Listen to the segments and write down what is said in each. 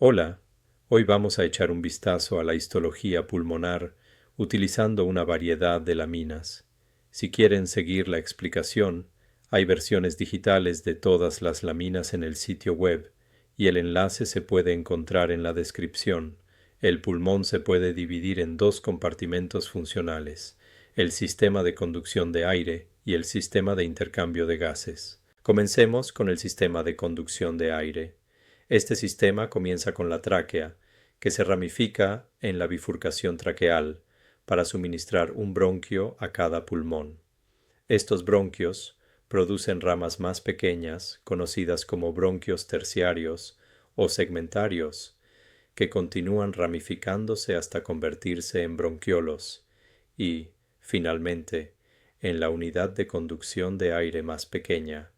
Hola, hoy vamos a echar un vistazo a la histología pulmonar utilizando una variedad de láminas. Si quieren seguir la explicación, hay versiones digitales de todas las láminas en el sitio web y el enlace se puede encontrar en la descripción. El pulmón se puede dividir en dos compartimentos funcionales, el sistema de conducción de aire y el sistema de intercambio de gases. Comencemos con el sistema de conducción de aire. Este sistema comienza con la tráquea, que se ramifica en la bifurcación traqueal para suministrar un bronquio a cada pulmón. Estos bronquios producen ramas más pequeñas, conocidas como bronquios terciarios o segmentarios, que continúan ramificándose hasta convertirse en bronquiolos y, finalmente, en la unidad de conducción de aire más pequeña,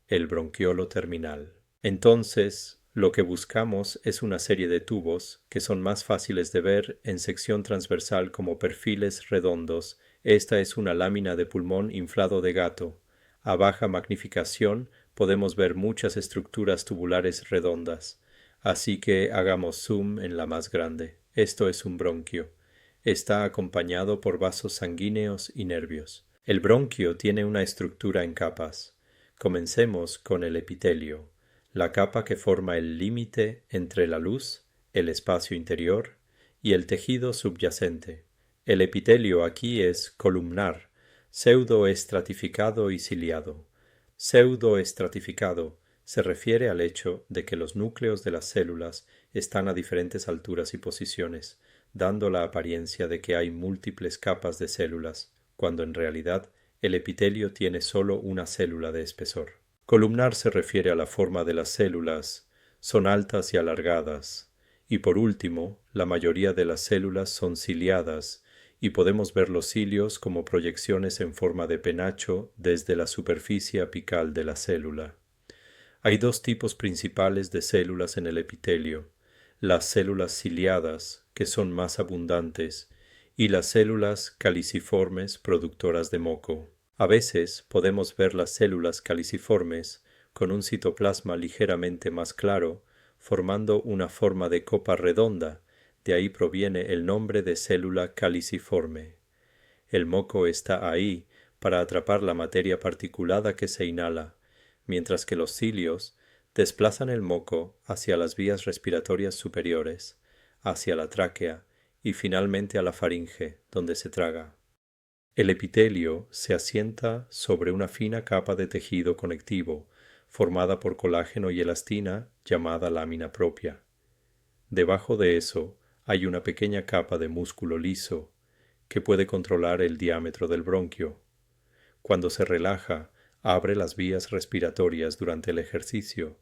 el bronquiolo terminal. Entonces, lo que buscamos es una serie de tubos que son más fáciles de ver en sección transversal como perfiles redondos. Esta es una lámina de pulmón inflado de gato. A baja magnificación podemos ver muchas estructuras tubulares redondas. Así que hagamos zoom en la más grande. Esto es un bronquio. Está acompañado por vasos sanguíneos y nervios. El bronquio tiene una estructura en capas. Comencemos con el epitelio, la capa que forma el límite entre la luz, el espacio interior, y el tejido subyacente. El epitelio aquí es columnar, pseudoestratificado y ciliado. Pseudoestratificado se refiere al hecho de que los núcleos de las células están a diferentes alturas y posiciones, dando la apariencia de que hay múltiples capas de células, cuando en realidad el epitelio tiene solo una célula de espesor. Columnar se refiere a la forma de las células, son altas y alargadas, y por último, la mayoría de las células son ciliadas, y podemos ver los cilios como proyecciones en forma de penacho desde la superficie apical de la célula. Hay dos tipos principales de células en el epitelio, las células ciliadas, que son más abundantes, y las células caliciformes productoras de moco. A veces podemos ver las células caliciformes con un citoplasma ligeramente más claro, formando una forma de copa redonda, de ahí proviene el nombre de célula caliciforme. El moco está ahí para atrapar la materia particulada que se inhala, mientras que los cilios desplazan el moco hacia las vías respiratorias superiores, hacia la tráquea y finalmente a la faringe, donde se traga. El epitelio se asienta sobre una fina capa de tejido conectivo, formada por colágeno y elastina, llamada lámina propia. Debajo de eso hay una pequeña capa de músculo liso, que puede controlar el diámetro del bronquio. Cuando se relaja, abre las vías respiratorias durante el ejercicio,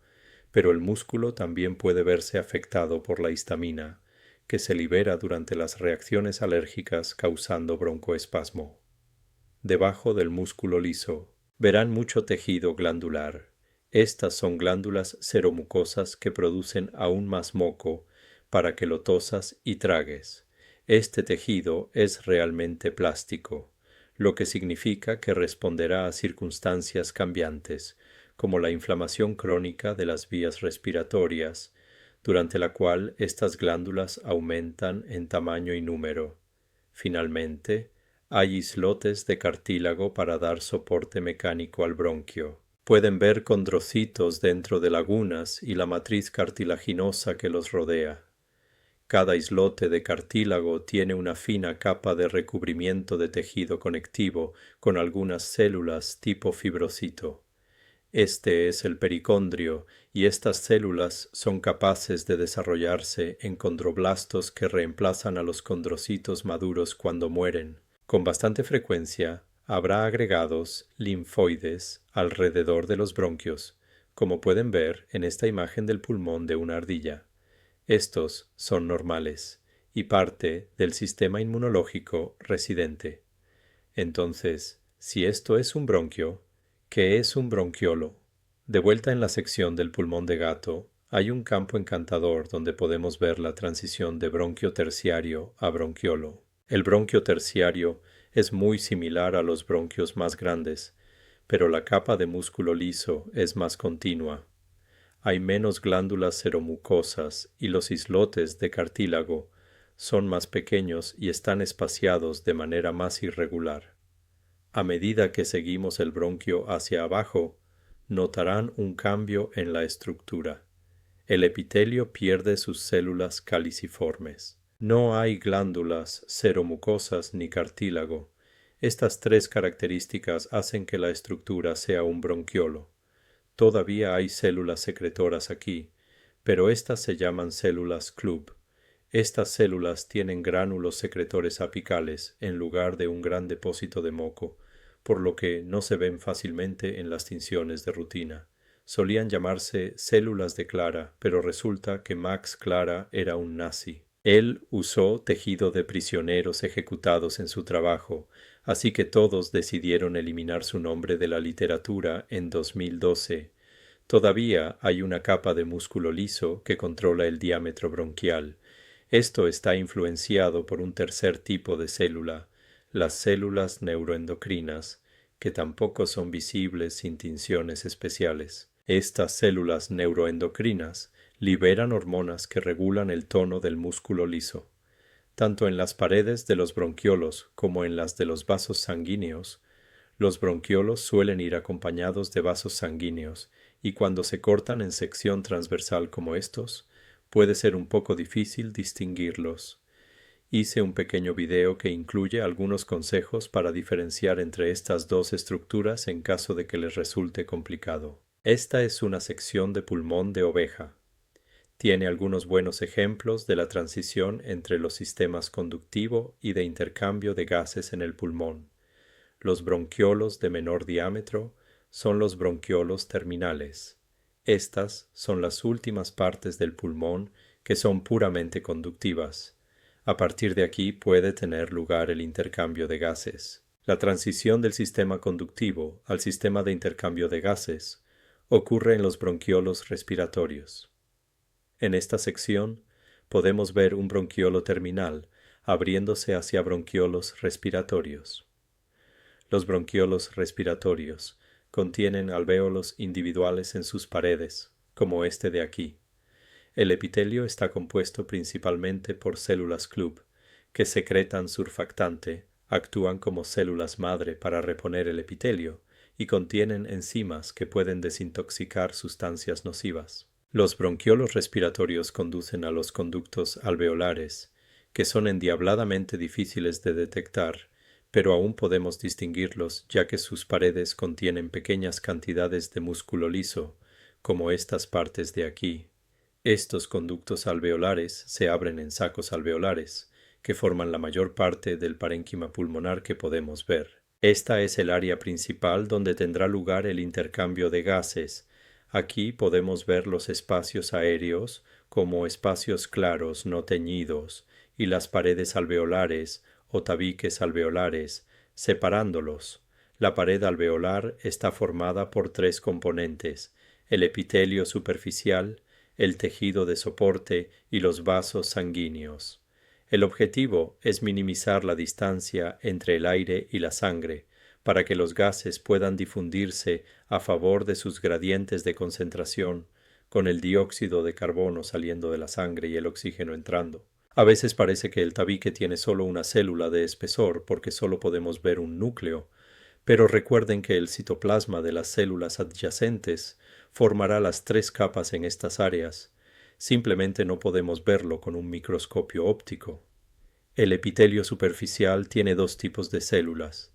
pero el músculo también puede verse afectado por la histamina, que se libera durante las reacciones alérgicas causando broncoespasmo. Debajo del músculo liso verán mucho tejido glandular. Estas son glándulas seromucosas que producen aún más moco para que lo tosas y tragues. Este tejido es realmente plástico, lo que significa que responderá a circunstancias cambiantes, como la inflamación crónica de las vías respiratorias, durante la cual estas glándulas aumentan en tamaño y número. Finalmente, hay islotes de cartílago para dar soporte mecánico al bronquio. Pueden ver condrocitos dentro de lagunas y la matriz cartilaginosa que los rodea. Cada islote de cartílago tiene una fina capa de recubrimiento de tejido conectivo con algunas células tipo fibrocito. Este es el pericondrio y estas células son capaces de desarrollarse en condroblastos que reemplazan a los condrocitos maduros cuando mueren. Con bastante frecuencia habrá agregados linfoides alrededor de los bronquios, como pueden ver en esta imagen del pulmón de una ardilla. Estos son normales y parte del sistema inmunológico residente. Entonces, si esto es un bronquio, ¿qué es un bronquiolo? De vuelta en la sección del pulmón de gato, hay un campo encantador donde podemos ver la transición de bronquio terciario a bronquiolo. El bronquio terciario es muy similar a los bronquios más grandes, pero la capa de músculo liso es más continua. hay menos glándulas seromucosas y los islotes de cartílago son más pequeños y están espaciados de manera más irregular. A medida que seguimos el bronquio hacia abajo, notarán un cambio en la estructura. El epitelio pierde sus células caliciformes. No hay glándulas seromucosas ni cartílago. Estas tres características hacen que la estructura sea un bronquiolo. Todavía hay células secretoras aquí, pero estas se llaman células club. Estas células tienen gránulos secretores apicales en lugar de un gran depósito de moco, por lo que no se ven fácilmente en las tinciones de rutina. Solían llamarse células de Clara, pero resulta que Max Clara era un nazi. Él usó tejido de prisioneros ejecutados en su trabajo, así que todos decidieron eliminar su nombre de la literatura en 2012. Todavía hay una capa de músculo liso que controla el diámetro bronquial. Esto está influenciado por un tercer tipo de célula, las células neuroendocrinas, que tampoco son visibles sin tinciones especiales. Estas células neuroendocrinas liberan hormonas que regulan el tono del músculo liso. Tanto en las paredes de los bronquiolos como en las de los vasos sanguíneos, los bronquiolos suelen ir acompañados de vasos sanguíneos, y cuando se cortan en sección transversal como estos, puede ser un poco difícil distinguirlos. Hice un pequeño video que incluye algunos consejos para diferenciar entre estas dos estructuras en caso de que les resulte complicado. Esta es una sección de pulmón de oveja. Tiene algunos buenos ejemplos de la transición entre los sistemas conductivo y de intercambio de gases en el pulmón. Los bronquiolos de menor diámetro son los bronquiolos terminales. Estas son las últimas partes del pulmón que son puramente conductivas. A partir de aquí puede tener lugar el intercambio de gases. La transición del sistema conductivo al sistema de intercambio de gases ocurre en los bronquiolos respiratorios. En esta sección podemos ver un bronquiolo terminal abriéndose hacia bronquiolos respiratorios. Los bronquiolos respiratorios contienen alvéolos individuales en sus paredes, como este de aquí. El epitelio está compuesto principalmente por células club, que secretan surfactante, actúan como células madre para reponer el epitelio y contienen enzimas que pueden desintoxicar sustancias nocivas. Los bronquiolos respiratorios conducen a los conductos alveolares, que son endiabladamente difíciles de detectar, pero aún podemos distinguirlos ya que sus paredes contienen pequeñas cantidades de músculo liso, como estas partes de aquí. Estos conductos alveolares se abren en sacos alveolares, que forman la mayor parte del parénquima pulmonar que podemos ver. Esta es el área principal donde tendrá lugar el intercambio de gases. Aquí podemos ver los espacios aéreos como espacios claros no teñidos y las paredes alveolares o tabiques alveolares, separándolos. La pared alveolar está formada por tres componentes: el epitelio superficial, el tejido de soporte y los vasos sanguíneos. El objetivo es minimizar la distancia entre el aire y la sangre, para que los gases puedan difundirse a favor de sus gradientes de concentración, con el dióxido de carbono saliendo de la sangre y el oxígeno entrando. A veces parece que el tabique tiene solo una célula de espesor porque solo podemos ver un núcleo, pero recuerden que el citoplasma de las células adyacentes formará las tres capas en estas áreas. Simplemente no podemos verlo con un microscopio óptico. El epitelio superficial tiene dos tipos de células.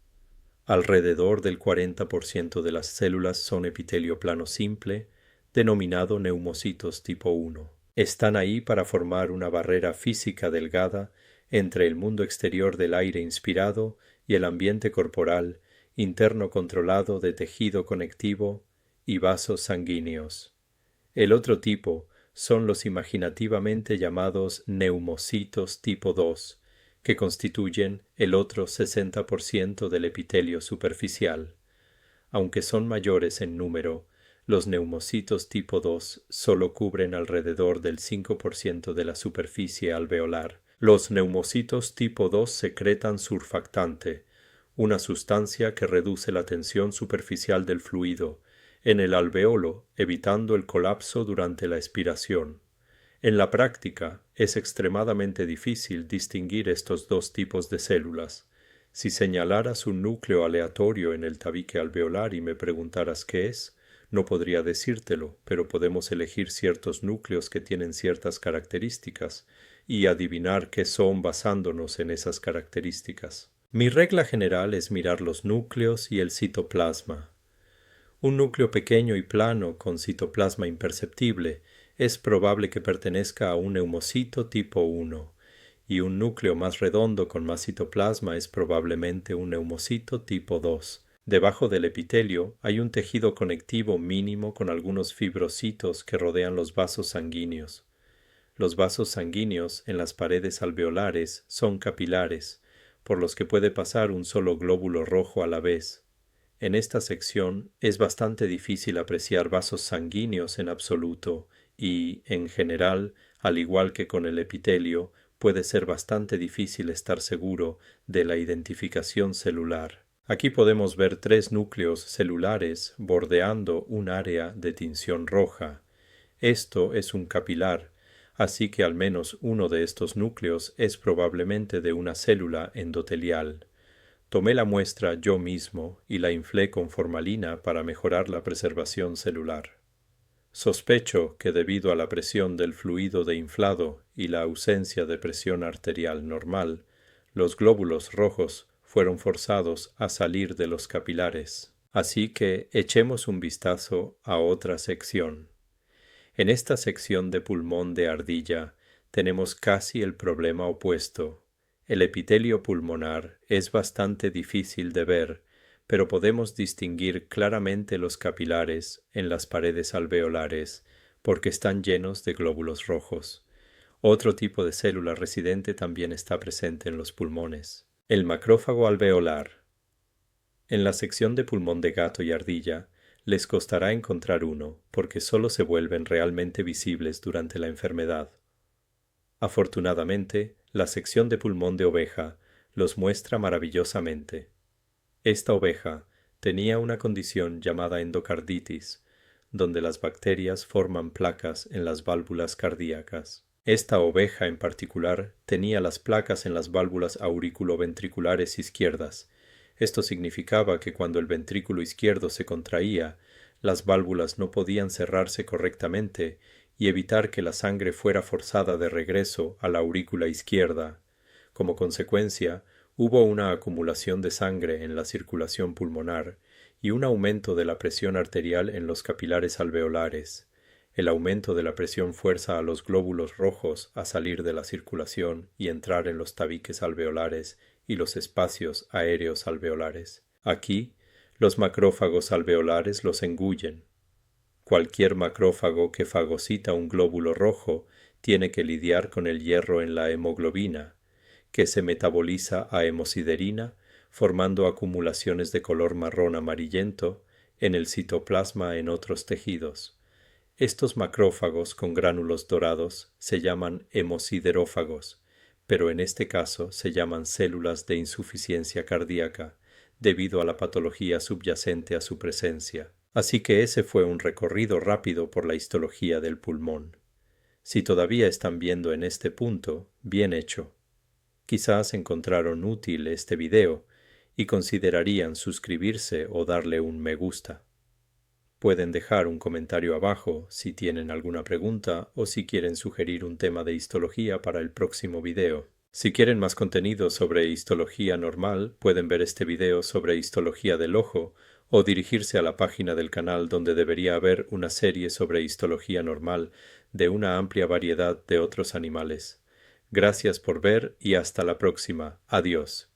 Alrededor del 40% de las células son epitelio plano simple, denominado neumocitos tipo 1. Están ahí para formar una barrera física delgada entre el mundo exterior del aire inspirado y el ambiente corporal interno controlado de tejido conectivo y vasos sanguíneos. El otro tipo son los imaginativamente llamados neumocitos tipo 2, que constituyen el otro 60% del epitelio superficial. Aunque son mayores en número, los neumocitos tipo 2 solo cubren alrededor del 5% de la superficie alveolar. Los neumocitos tipo 2 secretan surfactante, una sustancia que reduce la tensión superficial del fluido, en el alveolo, evitando el colapso durante la expiración. En la práctica, es extremadamente difícil distinguir estos dos tipos de células. Si señalaras un núcleo aleatorio en el tabique alveolar y me preguntaras qué es, no podría decírtelo, pero podemos elegir ciertos núcleos que tienen ciertas características y adivinar qué son basándonos en esas características. Mi regla general es mirar los núcleos y el citoplasma. Un núcleo pequeño y plano con citoplasma imperceptible es probable que pertenezca a un neumocito tipo 1, y un núcleo más redondo con más citoplasma es probablemente un neumocito tipo 2. Debajo del epitelio hay un tejido conectivo mínimo con algunos fibrocitos que rodean los vasos sanguíneos. Los vasos sanguíneos en las paredes alveolares son capilares, por los que puede pasar un solo glóbulo rojo a la vez. En esta sección es bastante difícil apreciar vasos sanguíneos en absoluto y, en general, al igual que con el epitelio, puede ser bastante difícil estar seguro de la identificación celular. Aquí podemos ver 3 núcleos celulares bordeando un área de tinción roja. Esto es un capilar, así que al menos uno de estos núcleos es probablemente de una célula endotelial. Tomé la muestra yo mismo y la inflé con formalina para mejorar la preservación celular. Sospecho que debido a la presión del fluido de inflado y la ausencia de presión arterial normal, los glóbulos rojos fueron forzados a salir de los capilares. Así que echemos un vistazo a otra sección. En esta sección de pulmón de ardilla tenemos casi el problema opuesto. El epitelio pulmonar es bastante difícil de ver, pero podemos distinguir claramente los capilares en las paredes alveolares porque están llenos de glóbulos rojos. Otro tipo de célula residente también está presente en los pulmones. El macrófago alveolar. En la sección de pulmón de gato y ardilla, les costará encontrar uno, porque solo se vuelven realmente visibles durante la enfermedad. Afortunadamente, la sección de pulmón de oveja los muestra maravillosamente. Esta oveja tenía una condición llamada endocarditis, donde las bacterias forman placas en las válvulas cardíacas. Esta oveja en particular tenía las placas en las válvulas auriculoventriculares izquierdas. Esto significaba que cuando el ventrículo izquierdo se contraía, las válvulas no podían cerrarse correctamente y evitar que la sangre fuera forzada de regreso a la aurícula izquierda. Como consecuencia, hubo una acumulación de sangre en la circulación pulmonar y un aumento de la presión arterial en los capilares alveolares. El aumento de la presión fuerza a los glóbulos rojos a salir de la circulación y entrar en los tabiques alveolares y los espacios aéreos alveolares. Aquí, los macrófagos alveolares los engullen. Cualquier macrófago que fagocita un glóbulo rojo tiene que lidiar con el hierro en la hemoglobina, que se metaboliza a hemosiderina, formando acumulaciones de color marrón amarillento en el citoplasma en otros tejidos. Estos macrófagos con gránulos dorados se llaman hemosiderófagos, pero en este caso se llaman células de insuficiencia cardíaca, debido a la patología subyacente a su presencia. Así que ese fue un recorrido rápido por la histología del pulmón. Si todavía están viendo en este punto, bien hecho. Quizás encontraron útil este video y considerarían suscribirse o darle un me gusta. Pueden dejar un comentario abajo si tienen alguna pregunta o si quieren sugerir un tema de histología para el próximo video. Si quieren más contenido sobre histología normal, pueden ver este video sobre histología del ojo o dirigirse a la página del canal donde debería haber una serie sobre histología normal de una amplia variedad de otros animales. Gracias por ver y hasta la próxima. Adiós.